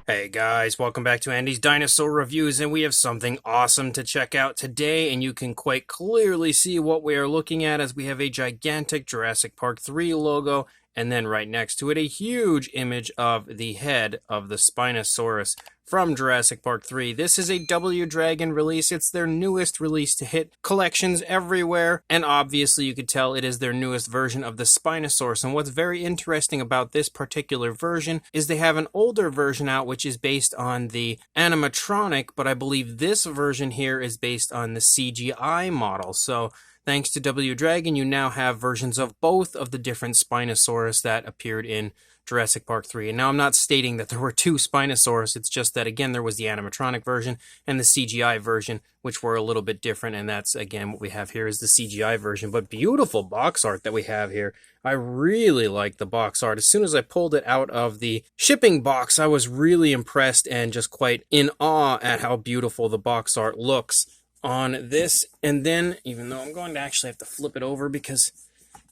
Hey guys, welcome back to Andy's Dinosaur Reviews, and we have something awesome to check out today, and you can quite clearly see what we are looking at as we have a gigantic Jurassic Park 3 logo, and then right next to it a huge image of the head of the Spinosaurus from Jurassic Park 3. This is a W Dragon release. It's their newest release to hit collections everywhere, and obviously you could tell it is their newest version of the Spinosaurus. And what's very interesting about this particular version is they have an older version out which is based on the animatronic, but I believe this version here is based on the CGI model. So thanks to W Dragon, you now have versions of both of the different Spinosaurus that appeared in Jurassic Park 3. And now I'm not stating that there were two Spinosaurus, it's just that, again, there was the animatronic version and the CGI version, which were a little bit different, and that's, again, what we have here is the CGI version. But beautiful box art that we have here. I really like the box art. As soon as I pulled it out of the shipping box, I was really impressed and just quite in awe at how beautiful the box art looks on this. And then, even though I'm going to actually have to flip it over because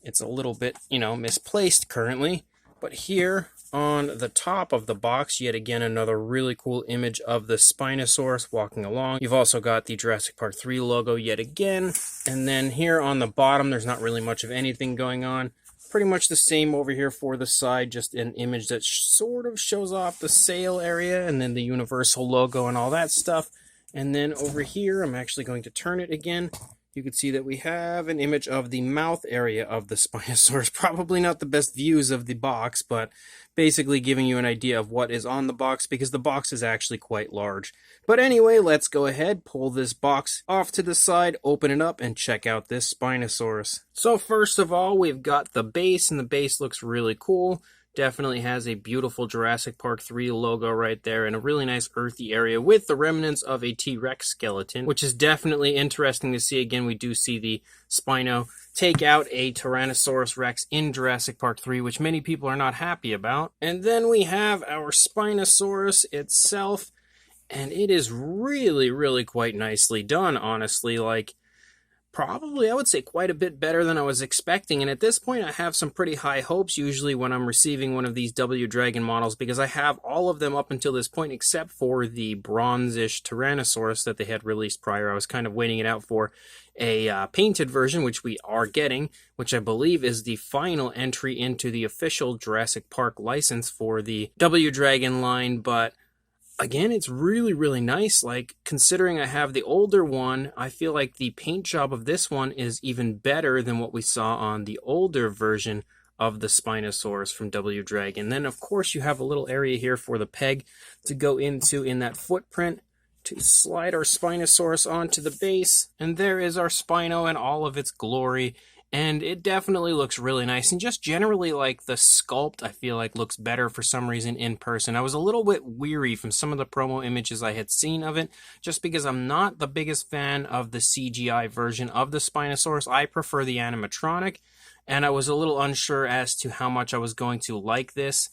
it's a little bit, misplaced currently, but here on the top of the box, yet again, another really cool image of the Spinosaurus walking along. You've also got the Jurassic Park 3 logo yet again. And then here on the bottom, there's not really much of anything going on. Pretty much the same over here for the side, just an image that sort of shows off the sail area and then the Universal logo and all that stuff. And then over here, I'm actually going to turn it again. You can see that we have an image of the mouth area of the Spinosaurus. Probably not the best views of the box, but basically giving you an idea of what is on the box, because the box is actually quite large. But anyway, let's go ahead, pull this box off to the side, open it up, and check out this Spinosaurus. So first of all, we've got the base, and the base looks really cool. Definitely has a beautiful Jurassic Park 3 logo right there and a really nice earthy area with the remnants of a T-Rex skeleton, which is definitely interesting to see. Again, we do see the Spino take out a Tyrannosaurus Rex in Jurassic Park 3, which many people are not happy about. And then we have our Spinosaurus itself, and it is really, really quite nicely done, honestly. Probably, I would say, quite a bit better than I was expecting. And at this point, I have some pretty high hopes usually when I'm receiving one of these W Dragon models, because I have all of them up until this point except for the bronzish Tyrannosaurus that they had released prior. I was kind of waiting it out for a painted version, which we are getting, which I believe is the final entry into the official Jurassic Park license for the W Dragon line. But again, it's really, really nice. Considering I have the older one, I feel like the paint job of this one is even better than what we saw on the older version of the Spinosaurus from W Dragon. Then, of course, you have a little area here for the peg to go into in that footprint to slide our Spinosaurus onto the base. And there is our Spino in all of its glory. And it definitely looks really nice. And just generally, the sculpt, I feel like, looks better for some reason in person. I was a little bit weary from some of the promo images I had seen of it, just because I'm not the biggest fan of the CGI version of the Spinosaurus. I prefer the animatronic, and I was a little unsure as to how much I was going to like this,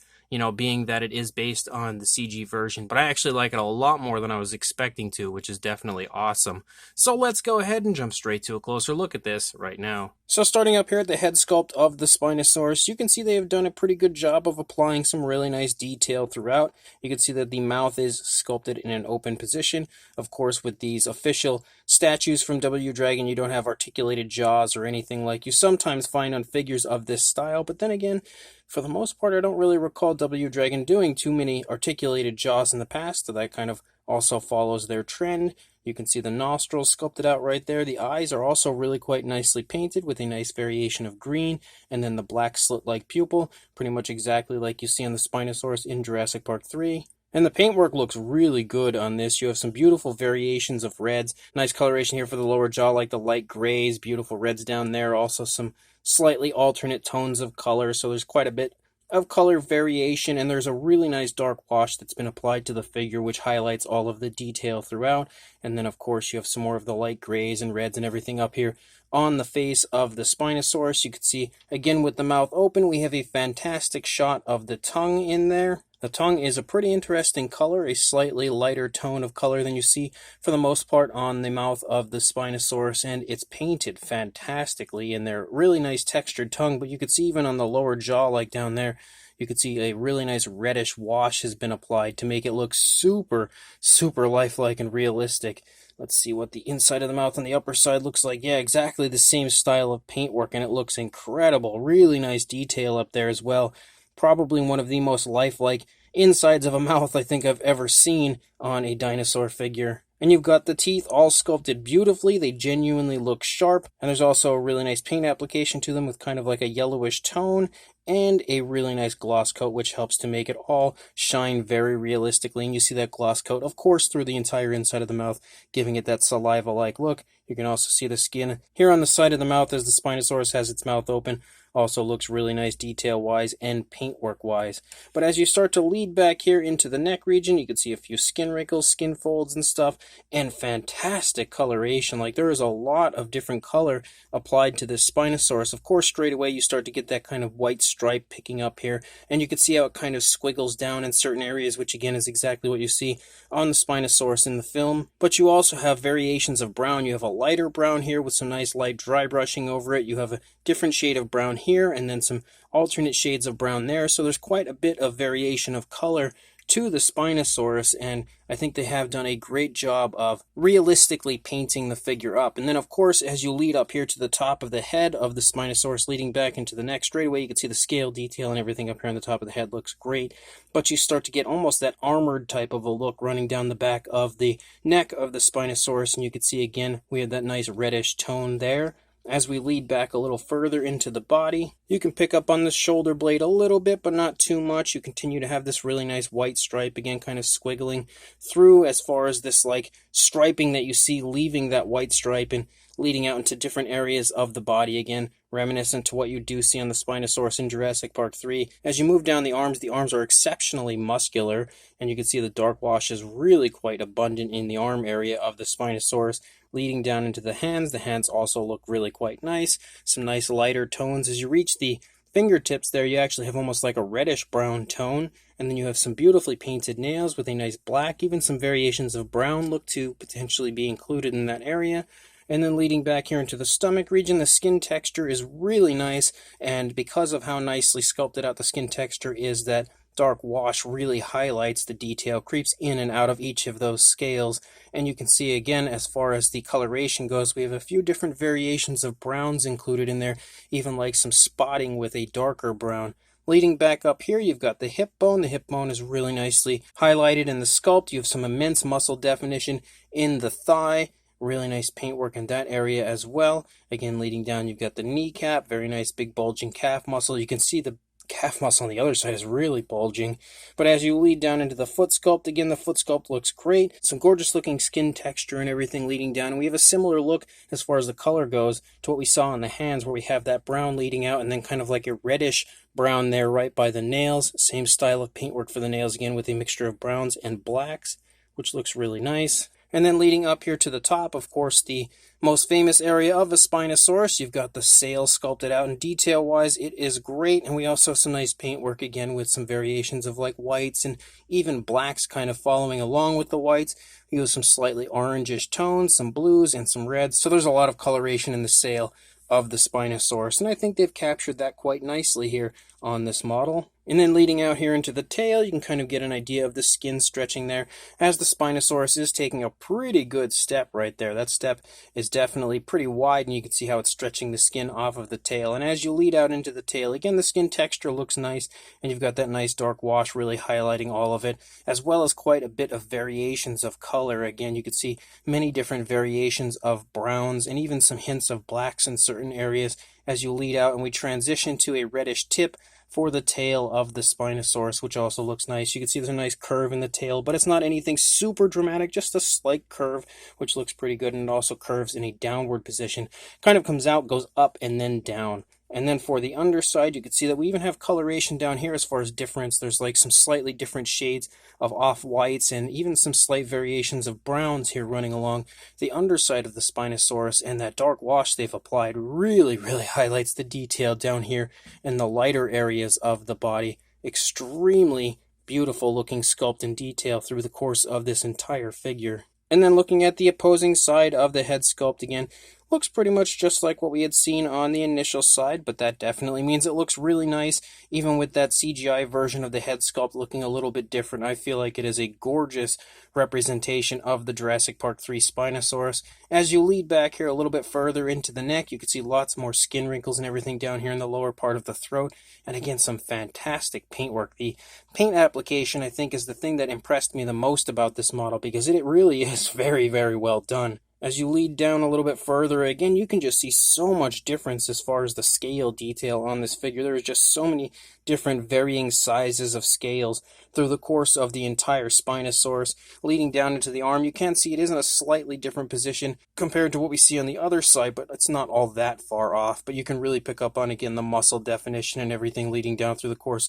being that it is based on the CG version. But I actually like it a lot more than I was expecting to, which is definitely awesome. So let's go ahead and jump straight to a closer look at this right now. So starting up here at the head sculpt of the Spinosaurus, you can see they have done a pretty good job of applying some really nice detail throughout. You can see that the mouth is sculpted in an open position. Of course, with these official statues from W Dragon, you don't have articulated jaws or anything like you sometimes find on figures of this style. But then again, for the most part, I don't really recall W Dragon doing too many articulated jaws in the past, so that kind of also follows their trend. You can see the nostrils sculpted out right there. The eyes are also really quite nicely painted with a nice variation of green, and then the black slit-like pupil, pretty much exactly like you see on the Spinosaurus in Jurassic Park 3. And the paintwork looks really good on this. You have some beautiful variations of reds. Nice coloration here for the lower jaw, like the light grays, beautiful reds down there. Also some slightly alternate tones of color, so there's quite a bit of color variation, and there's a really nice dark wash that's been applied to the figure, which highlights all of the detail throughout. And then, of course, you have some more of the light grays and reds and everything up here on the face of the Spinosaurus. You can see, again, with the mouth open, we have a fantastic shot of the tongue in there. The tongue is a pretty interesting color, a slightly lighter tone of color than you see for the most part on the mouth of the Spinosaurus, and it's painted fantastically in their really nice textured tongue, but you could see even on the lower jaw, like down there, you could see a really nice reddish wash has been applied to make it look super, super lifelike and realistic. Let's see what the inside of the mouth on the upper side looks like. Yeah, exactly the same style of paintwork, and it looks incredible. Really nice detail up there as well. Probably one of the most lifelike insides of a mouth I think I've ever seen on a dinosaur figure. And you've got the teeth all sculpted beautifully. They genuinely look sharp. And there's also a really nice paint application to them with kind of like a yellowish tone and a really nice gloss coat, which helps to make it all shine very realistically. And you see that gloss coat, of course, through the entire inside of the mouth, giving it that saliva-like look. You can also see the skin here on the side of the mouth as the Spinosaurus has its mouth open. Also looks really nice detail-wise and paintwork-wise. But as you start to lead back here into the neck region, you can see a few skin wrinkles, skin folds and stuff, and fantastic coloration. Like, there is a lot of different color applied to this Spinosaurus. Of course, straight away you start to get that kind of white stripe picking up here, and you can see how it kind of squiggles down in certain areas, which again is exactly what you see on the Spinosaurus in the film. But you also have variations of brown. You have a lighter brown here with some nice light dry brushing over it. You have a different shade of brown here, and then some alternate shades of brown there. So there's quite a bit of variation of color to the Spinosaurus, and I think they have done a great job of realistically painting the figure up. And then, of course, as you lead up here to the top of the head of the Spinosaurus, leading back into the neck, straight away you can see the scale detail and everything up here on the top of the head looks great. But you start to get almost that armored type of a look running down the back of the neck of the Spinosaurus, and you can see again we have that nice reddish tone there. As we lead back a little further into the body, you can pick up on the shoulder blade a little bit, but not too much. You continue to have this really nice white stripe, again, kind of squiggling through as far as this like striping that you see leaving that white stripe and leading out into different areas of the body, again, reminiscent to what you do see on the Spinosaurus in Jurassic Park 3. As you move down the arms are exceptionally muscular, and you can see the dark wash is really quite abundant in the arm area of the Spinosaurus. Leading down into the hands also look really quite nice. Some nice lighter tones. As you reach the fingertips there, you actually have almost like a reddish brown tone. And then you have some beautifully painted nails with a nice black. Even some variations of brown look to potentially be included in that area. And then leading back here into the stomach region, the skin texture is really nice. And because of how nicely sculpted out the skin texture is, that dark wash really highlights the detail, creeps in and out of each of those scales. And you can see again, as far as the coloration goes, we have a few different variations of browns included in there, even like some spotting with a darker brown. Leading back up here, you've got the hip bone. The hip bone is really nicely highlighted in the sculpt. You have some immense muscle definition in the thigh. Really nice paintwork in that area as well. Again, leading down, you've got the kneecap, very nice big bulging calf muscle. You can see the calf muscle on the other side is really bulging. But as you lead down into the foot sculpt, again, the foot sculpt looks great. Some gorgeous looking skin texture and everything leading down. And we have a similar look as far as the color goes to what we saw on the hands, where we have that brown leading out and then kind of like a reddish brown there right by the nails. Same style of paintwork for the nails, again, with a mixture of browns and blacks, which looks really nice. And then leading up here to the top, of course, the most famous area of a Spinosaurus, you've got the sail sculpted out, and detail-wise, it is great. And we also have some nice paintwork, again, with some variations of like whites and even blacks kind of following along with the whites. You have some slightly orangish tones, some blues, and some reds. So there's a lot of coloration in the sail of the Spinosaurus, and I think they've captured that quite nicely here on this model. And then leading out here into the tail, you can kind of get an idea of the skin stretching there, as the Spinosaurus is taking a pretty good step right there. That step is definitely pretty wide, and you can see how it's stretching the skin off of the tail. And as you lead out into the tail, again, the skin texture looks nice, and you've got that nice dark wash really highlighting all of it, as well as quite a bit of variations of color. Again, you can see many different variations of browns, and even some hints of blacks in certain areas as you lead out, and we transition to a reddish tip for the tail of the Spinosaurus, which also looks nice. You can see there's a nice curve in the tail, but it's not anything super dramatic, just a slight curve, which looks pretty good, and it also curves in a downward position. Kind of comes out, goes up, and then down. And then for the underside, you can see that we even have coloration down here as far as difference. There's like some slightly different shades of off-whites and even some slight variations of browns here running along the underside of the Spinosaurus. And that dark wash they've applied really, really highlights the detail down here in the lighter areas of the body. Extremely beautiful looking sculpt and detail through the course of this entire figure. And then looking at the opposing side of the head sculpt again, looks pretty much just like what we had seen on the initial side, but that definitely means it looks really nice, even with that CGI version of the head sculpt looking a little bit different. I feel like it is a gorgeous representation of the Jurassic Park 3 Spinosaurus. As you lead back here a little bit further into the neck, you can see lots more skin wrinkles and everything down here in the lower part of the throat, and again, some fantastic paintwork. The paint application, I think, is the thing that impressed me the most about this model, because it really is very, very well done. As you lead down a little bit further, again, you can just see so much difference as far as the scale detail on this figure. There is just so many different varying sizes of scales through the course of the entire Spinosaurus. Leading down into the arm, you can see it is in a slightly different position compared to what we see on the other side, but it's not all that far off. But you can really pick up on, again, the muscle definition and everything leading down through the course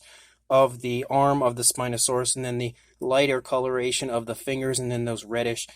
of the arm of the Spinosaurus, and then the lighter coloration of the fingers, and then those reddish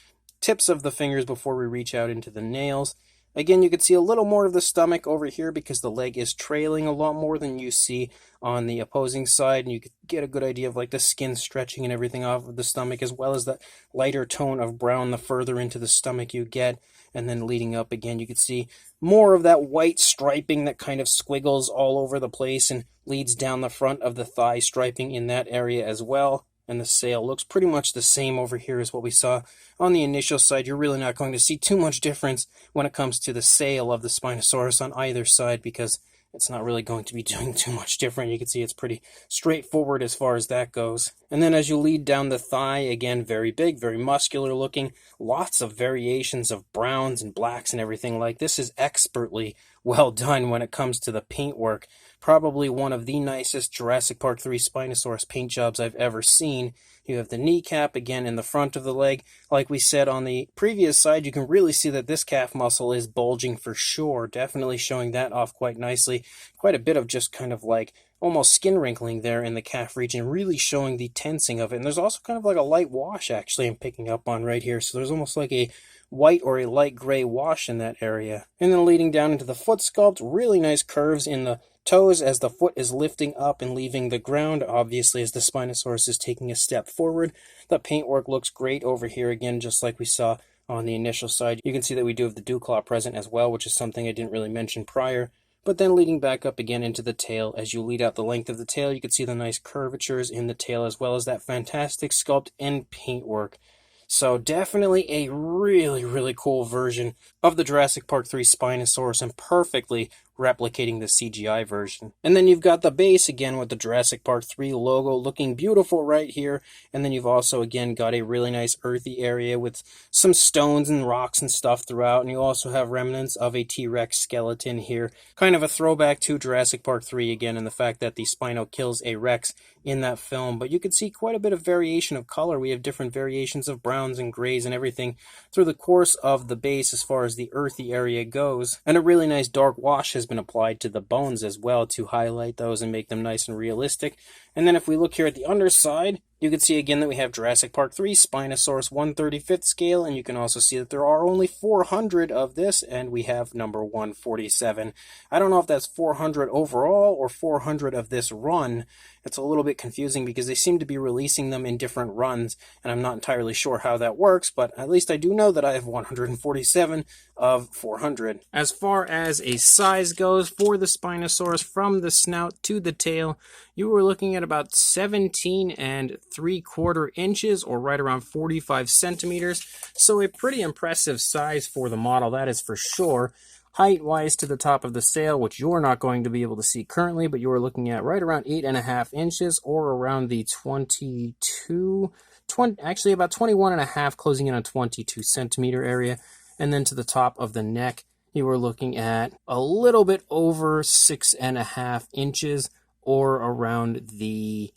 tips of the fingers before we reach out into the nails. Again, you can see a little more of the stomach over here because the leg is trailing a lot more than you see on the opposing side, and you could get a good idea of like the skin stretching and everything off of the stomach, as well as that lighter tone of brown the further into the stomach you get. And then leading up again, you can see more of that white striping that kind of squiggles all over the place and leads down the front of the thigh striping in that area as well. And the sail looks pretty much the same over here as what we saw on the initial side. You're really not going to see too much difference when it comes to the sail of the Spinosaurus on either side, because it's not really going to be doing too much different. You can see it's pretty straightforward as far as that goes. And then as you lead down the thigh, again, very big, very muscular looking, lots of variations of browns and blacks and everything. Like, this is expertly well done when it comes to the paintwork. Probably one of the nicest Jurassic Park 3 Spinosaurus paint jobs I've ever seen. You have the kneecap again in the front of the leg. Like we said on the previous side, you can really see that this calf muscle is bulging for sure. Definitely showing that off quite nicely. Quite a bit of just kind of like almost skin wrinkling there in the calf region, really showing the tensing of it. And there's also kind of like a light wash actually I'm picking up on right here. So there's almost like a white or a light gray wash in that area. And then leading down into the foot sculpt, really nice curves in the toes as the foot is lifting up and leaving the ground, obviously as the Spinosaurus is taking a step forward. The paintwork looks great over here again, just like we saw on the initial side. You can see that we do have the dew claw present as well, which is something I didn't really mention prior. But then leading back up again into the tail, as you lead out the length of the tail, you can see the nice curvatures in the tail, as well as that fantastic sculpt and paintwork. So definitely a really, really cool version of the Jurassic Park 3 Spinosaurus, and perfectly replicating the CGI version. And then you've got the base again with the Jurassic Park 3 logo looking beautiful right here. And then you've also again got a really nice earthy area with some stones and rocks and stuff throughout. And you also have remnants of a T-Rex skeleton here. Kind of a throwback to Jurassic Park 3 again, and the fact that the Spino kills a Rex in that film. But you can see quite a bit of variation of color. We have different variations of browns and grays and everything through the course of the base as far as the earthy area goes. And a really nice dark wash has been applied to the bones as well to highlight those and make them nice and realistic. And then if we look here at the underside, you can see again that we have Jurassic Park 3 Spinosaurus 1/35th scale, and you can also see that there are only 400 of this, and we have number 147. I don't know if that's 400 overall or 400 of this run. It's a little bit confusing because they seem to be releasing them in different runs, and I'm not entirely sure how that works, but at least I do know that I have 147 of 400. As far as a size goes for the Spinosaurus, from the snout to the tail, you were looking at about 17 3/4 inches, or right around 45 centimeters. So a pretty impressive size for the model, that is for sure. Height-wise to the top of the sail, which you're not going to be able to see currently, but you are looking at right around 8.5 inches, or around the 20, actually about 21.5, closing in on 22 centimeter area. And then to the top of the neck, you were looking at a little bit over 6.5 inches, or around the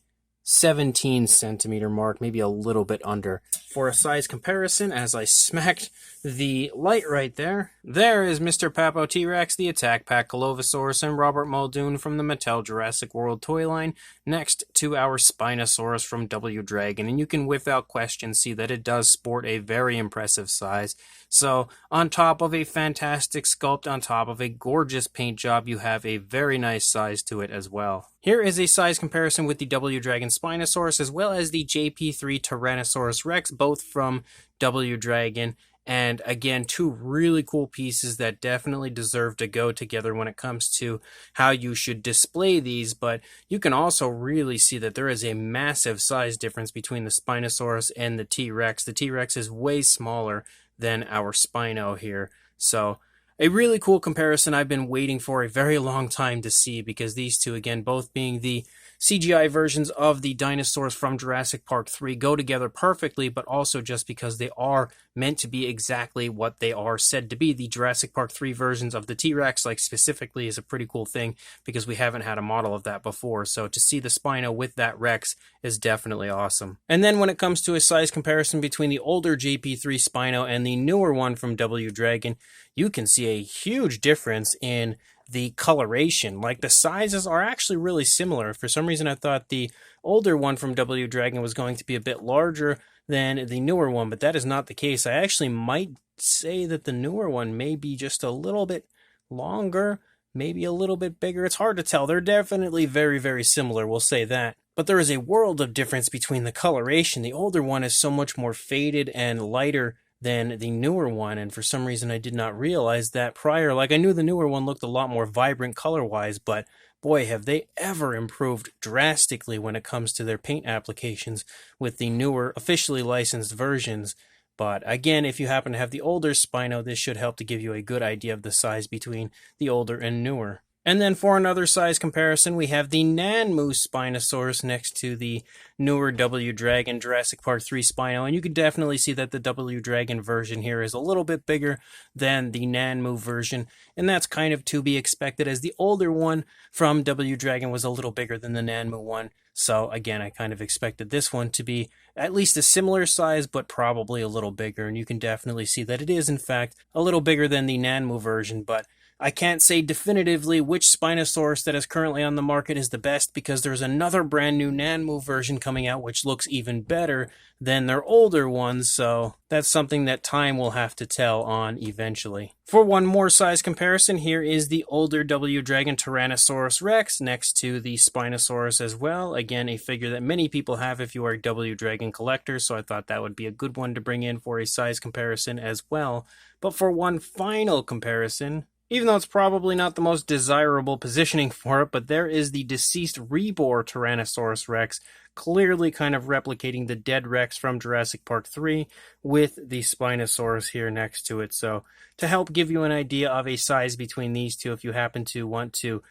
17 centimeter mark, maybe a little bit under. For a size comparison, as I smacked the light right there, there is Mr. Papo T-Rex, the Attack Pack Colovosaurus, and Robert Muldoon from the Mattel Jurassic World toy line, next to our Spinosaurus from W Dragon. And you can without question see that it does sport a very impressive size. So on top of a fantastic sculpt, on top of a gorgeous paint job, you have a very nice size to it as well. Here is a size comparison with the W Dragon Spinosaurus as well as the JP3 Tyrannosaurus Rex, both from W Dragon. And again, two really cool pieces that definitely deserve to go together when it comes to how you should display these. But you can also really see that there is a massive size difference between the Spinosaurus and the T-Rex. The T-Rex is way smaller than our Spino here. So a really cool comparison I've been waiting for a very long time to see, because these two, again, both being the CGI versions of the dinosaurs from Jurassic Park 3, go together perfectly, but also just because they are meant to be exactly what they are said to be. The Jurassic Park 3 versions of the T-Rex, like specifically, is a pretty cool thing because we haven't had a model of that before. So to see the Spino with that Rex is definitely awesome. And then when it comes to a size comparison between the older JP3 Spino and the newer one from W Dragon, you can see a huge difference in the coloration. Like, the sizes are actually really similar. For some reason, I thought the older one from W Dragon was going to be a bit larger than the newer one, but that is not the case. I actually might say that the newer one may be just a little bit longer, maybe a little bit bigger. It's hard to tell. They're definitely very, very similar, we'll say that. But there is a world of difference between the coloration. The older one is so much more faded and lighter than the newer one, and for some reason I did not realize that prior. Like, I knew the newer one looked a lot more vibrant color-wise, but boy, have they ever improved drastically when it comes to their paint applications with the newer, officially licensed versions. But again, if you happen to have the older Spino, this should help to give you a good idea of the size between the older and newer. And then for another size comparison, we have the Nanmu Spinosaurus next to the newer W Dragon Jurassic Park 3 Spino. And you can definitely see that the W Dragon version here is a little bit bigger than the Nanmu version. And that's kind of to be expected, as the older one from W Dragon was a little bigger than the Nanmu one. So again, I kind of expected this one to be at least a similar size, but probably a little bigger. And you can definitely see that it is, in fact, a little bigger than the Nanmu version, but I can't say definitively which Spinosaurus that is currently on the market is the best, because there's another brand new Nanmu version coming out which looks even better than their older ones, so that's something that time will have to tell on eventually. For one more size comparison, here is the older W Dragon Tyrannosaurus Rex next to the Spinosaurus as well. Again, a figure that many people have if you are a W Dragon collector, so I thought that would be a good one to bring in for a size comparison as well. But for one final comparison, even though it's probably not the most desirable positioning for it, but there is the deceased Rebor Tyrannosaurus Rex, clearly kind of replicating the dead Rex from Jurassic Park 3 with the Spinosaurus here next to it. So to help give you an idea of a size between these two, if you happen to want to,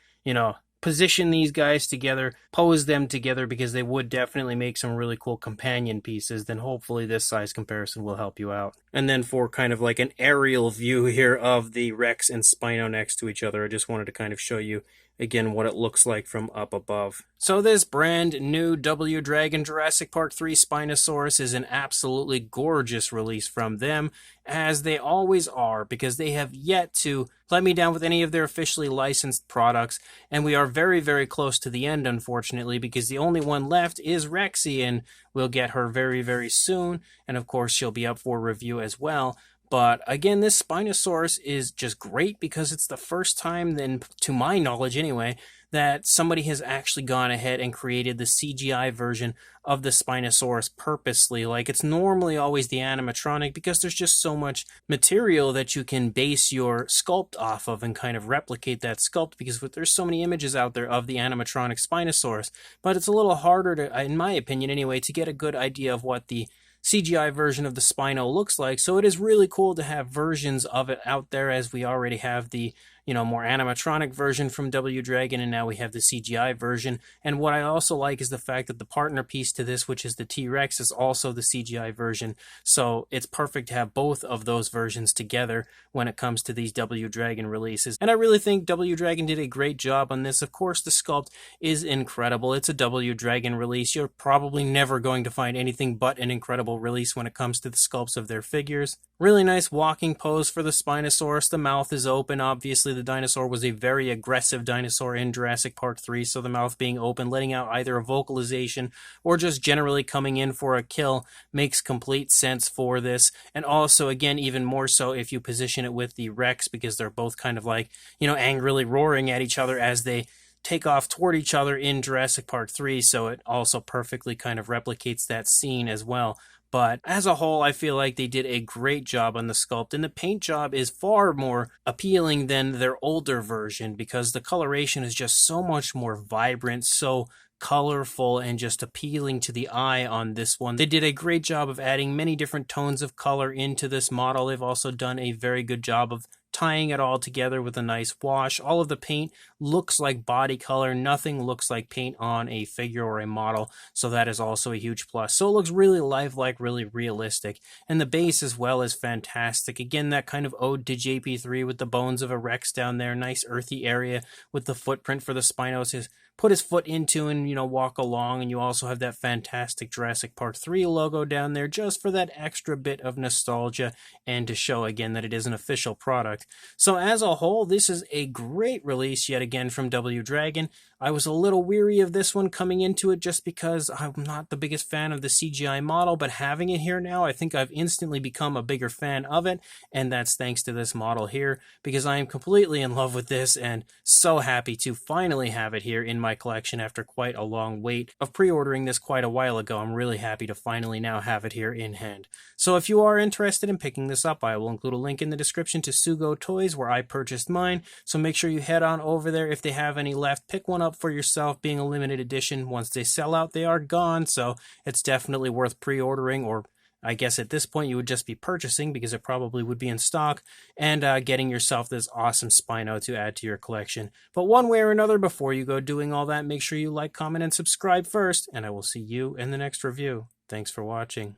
position these guys together, pose them together, because they would definitely make some really cool companion pieces, then hopefully this size comparison will help you out. And then for kind of like an aerial view here of the Rex and Spino next to each other, I just wanted to kind of show you again what it looks like from up above. So this brand new W Dragon Jurassic Park 3 Spinosaurus is an absolutely gorgeous release from them, as they always are, because they have yet to let me down with any of their officially licensed products, and we are very, very close to the end, unfortunately, because the only one left is Rexy, and we'll get her very, very soon, and of course she'll be up for review as well. But again, this Spinosaurus is just great because it's the first time, then, to my knowledge anyway, that somebody has actually gone ahead and created the CGI version of the Spinosaurus purposely. Like, it's normally always the animatronic, because there's just so much material that you can base your sculpt off of and kind of replicate that sculpt, because there's so many images out there of the animatronic Spinosaurus. But it's a little harder to, in my opinion anyway, to get a good idea of what the CGI version of the Spino looks like. So it is really cool to have versions of it out there, as we already have the more animatronic version from W Dragon, and now we have the CGI version. And what I also like is the fact that the partner piece to this, which is the T-Rex, is also the CGI version. So it's perfect to have both of those versions together when it comes to these W Dragon releases. And I really think W Dragon did a great job on this. Of course, the sculpt is incredible. It's a W Dragon release. You're probably never going to find anything but an incredible release when it comes to the sculpts of their figures. Really nice walking pose for the Spinosaurus. The mouth is open. Obviously, the dinosaur was a very aggressive dinosaur in Jurassic Park 3, so the mouth being open, letting out either a vocalization or just generally coming in for a kill, makes complete sense for this. And also, again, even more so if you position it with the Rex, because they're both kind of like, angrily roaring at each other as they take off toward each other in Jurassic Park 3, so it also perfectly kind of replicates that scene as well. But as a whole, I feel like they did a great job on the sculpt, and the paint job is far more appealing than their older version because the coloration is just so much more vibrant, so colorful, and just appealing to the eye on this one. They did a great job of adding many different tones of color into this model. They've also done a very good job of tying it all together with a nice wash. All of the paint looks like body color. Nothing looks like paint on a figure or a model, so that is also a huge plus. So it looks really lifelike, really realistic, and the base as well is fantastic. Again, that kind of ode to JP3 with the bones of a Rex down there, nice earthy area with the footprint for the Spinosaurus put his foot into and, walk along. And you also have that fantastic Jurassic Park 3 logo down there just for that extra bit of nostalgia and to show again that it is an official product. So as a whole, this is a great release yet again from W Dragon. I was a little weary of this one coming into it just because I'm not the biggest fan of the CGI model, but having it here now, I think I've instantly become a bigger fan of it, and that's thanks to this model here, because I am completely in love with this and so happy to finally have it here in my collection after quite a long wait of pre-ordering this quite a while ago. I'm really happy to finally now have it here in hand. So if you are interested in picking this up, I will include a link in the description to Sugo Toys where I purchased mine, so make sure you head on over there. If they have any left, pick one up for yourself. Being a limited edition, once they sell out, they are gone, so it's definitely worth pre-ordering, or I guess at this point you would just be purchasing because it probably would be in stock, and getting yourself this awesome Spino to add to your collection. But one way or another, before you go doing all that, make sure you like, comment, and subscribe first, and I will see you in the next review. Thanks for watching.